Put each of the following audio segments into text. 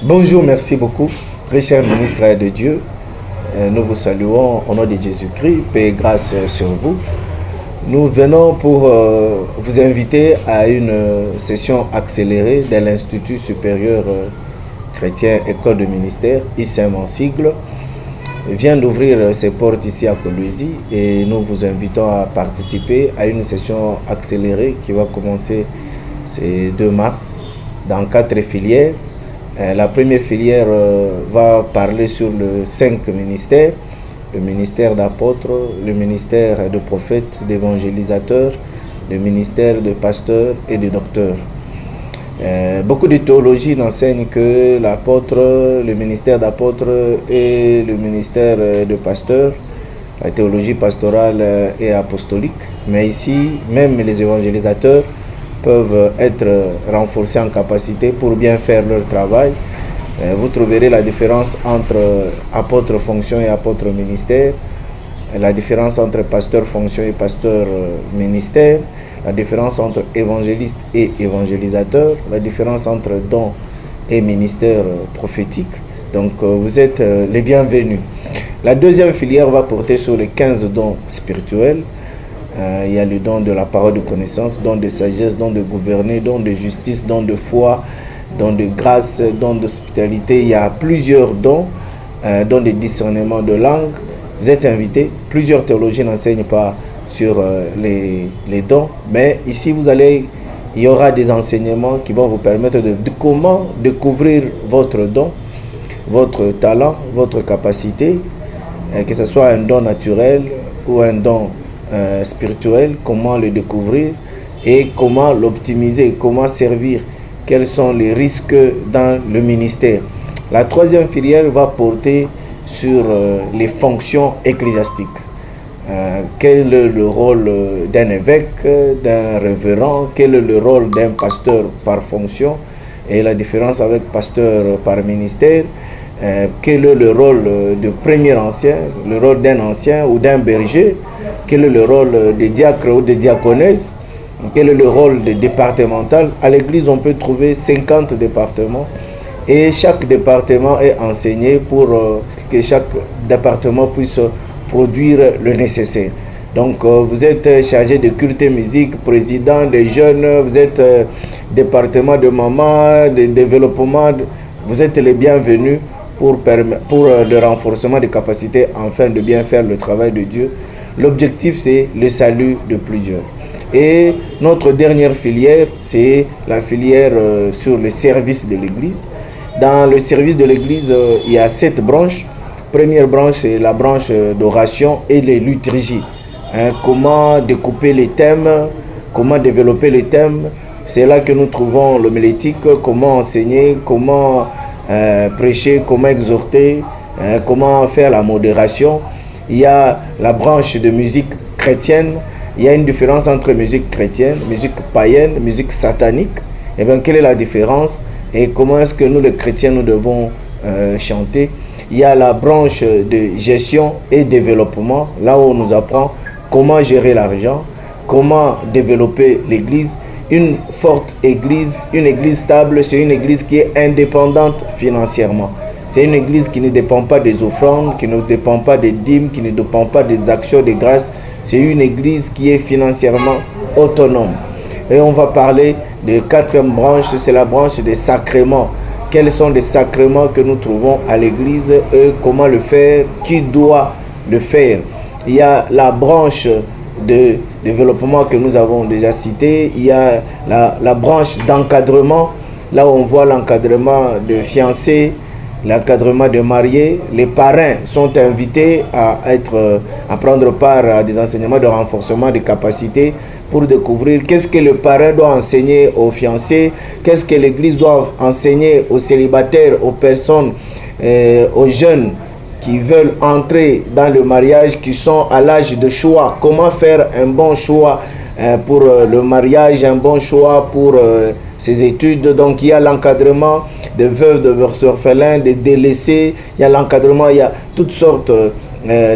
Bonjour, merci beaucoup. Très cher ministre de Dieu, nous vous saluons au nom de Jésus-Christ, paix et grâce sur vous. Nous venons pour vous inviter à une session accélérée de l'Institut supérieur chrétien École de ministère, ICM en sigle. Il vient d'ouvrir ses portes ici à Kolwezi et nous vous invitons à participer à une session accélérée qui va commencer ce 2 mars dans 4 filières. La première filière va parler sur les 5 ministères, le ministère d'apôtre, le ministère de prophète, d'évangélisateur, le ministère de pasteur et de docteur. Beaucoup de théologies enseignent que l'apôtre, le ministère d'apôtre et le ministère de pasteur, la théologie pastorale et apostolique, mais ici, même les évangélisateurs peuvent être renforcés en capacité pour bien faire leur travail. Vous trouverez la différence entre apôtre fonction et apôtre ministère, la différence entre pasteur fonction et pasteur ministère, la différence entre évangéliste et évangélisateur, la différence entre don et ministère prophétique. Donc vous êtes les bienvenus. La deuxième filière va porter sur les 15 dons spirituels. Il y a le don de la parole de connaissance, don de sagesse, don de gouverner, don de justice, don de foi, don de grâce, don d'hospitalité. Il y a plusieurs dons, don de discernement de langue. Vous êtes invités. Plusieurs théologies n'enseignent pas sur les dons, mais ici il y aura des enseignements qui vont vous permettre de comment découvrir votre don, votre talent, votre capacité, que ce soit un don naturel ou un don spirituel, comment le découvrir et comment l'optimiser, comment servir, quels sont les risques dans le ministère. La troisième filière va porter sur les fonctions ecclésiastiques. Quel est le rôle d'un évêque, d'un révérend, quel est le rôle d'un pasteur par fonction et la différence avec pasteur par ministère, quel est le rôle du premier ancien, le rôle d'un ancien ou d'un berger, quel est le rôle des diacres ou des diaconesses, quel est le rôle des départemental. À l'église, on peut trouver 50 départements et chaque département est enseigné pour que chaque département puisse produire le nécessaire. Donc vous êtes chargé de culte et musique, président des jeunes, vous êtes département de maman, de développement, vous êtes les bienvenus pour le renforcement des capacités afin de bien faire le travail de Dieu. L'objectif, c'est le salut de plusieurs. Et notre dernière filière, c'est la filière sur le service de l'Église. Dans le service de l'Église, il y a 7 branches. Première branche, c'est la branche d'oration et les liturgies. Comment découper les thèmes, comment développer les thèmes. C'est là que nous trouvons l'homilétique, comment enseigner, comment prêcher, comment exhorter, comment faire la modération. Il y a la branche de musique chrétienne. Il y a une différence entre musique chrétienne, musique païenne, musique satanique. Et bien, quelle est la différence et comment est-ce que nous, les chrétiens, nous devons chanter? Il y a la branche de gestion et développement, là où on nous apprend comment gérer l'argent, comment développer l'église. Une forte église, une église stable, c'est une église qui est indépendante financièrement. C'est une église qui ne dépend pas des offrandes, qui ne dépend pas des dîmes, qui ne dépend pas des actions de grâce. C'est une église qui est financièrement autonome. Et on va parler de 4e branche, c'est la branche des sacrements. Quels sont les sacrements que nous trouvons à l'église et comment le faire, qui doit le faire. Il y a la branche de développement que nous avons déjà citée. Il y a la branche d'encadrement, là où on voit l'encadrement de fiancés, l'encadrement de mariés. Les parrains sont invités à prendre part à des enseignements de renforcement des capacités pour découvrir qu'est-ce que le parrain doit enseigner aux fiancés, qu'est-ce que l'église doit enseigner aux célibataires, aux personnes, aux jeunes qui veulent entrer dans le mariage, qui sont à l'âge de choix. Comment faire un bon choix pour le mariage, un bon choix pour ses études. Donc il y a l'encadrement des veuves, des orphelins, des délaissés, il y a l'encadrement, il y a toutes sortes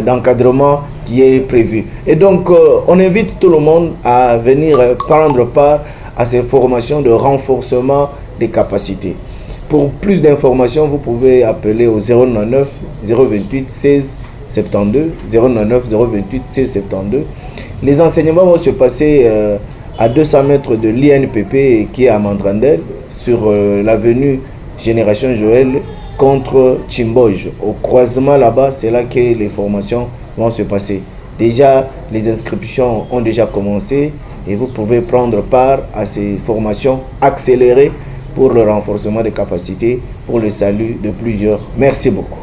d'encadrement qui est prévu. Et donc, on invite tout le monde à venir prendre part à ces formations de renforcement des capacités. Pour plus d'informations, vous pouvez appeler au 099 028 16 72, 099 028 16 72. Les enseignements vont se passer à 200 mètres de l'INPP qui est à Mandrandel, sur l'avenue Génération Joël contre Chimboj. Au croisement là-bas, c'est là que les formations vont se passer. Déjà, les inscriptions ont déjà commencé et vous pouvez prendre part à ces formations accélérées pour le renforcement des capacités, pour le salut de plusieurs. Merci beaucoup.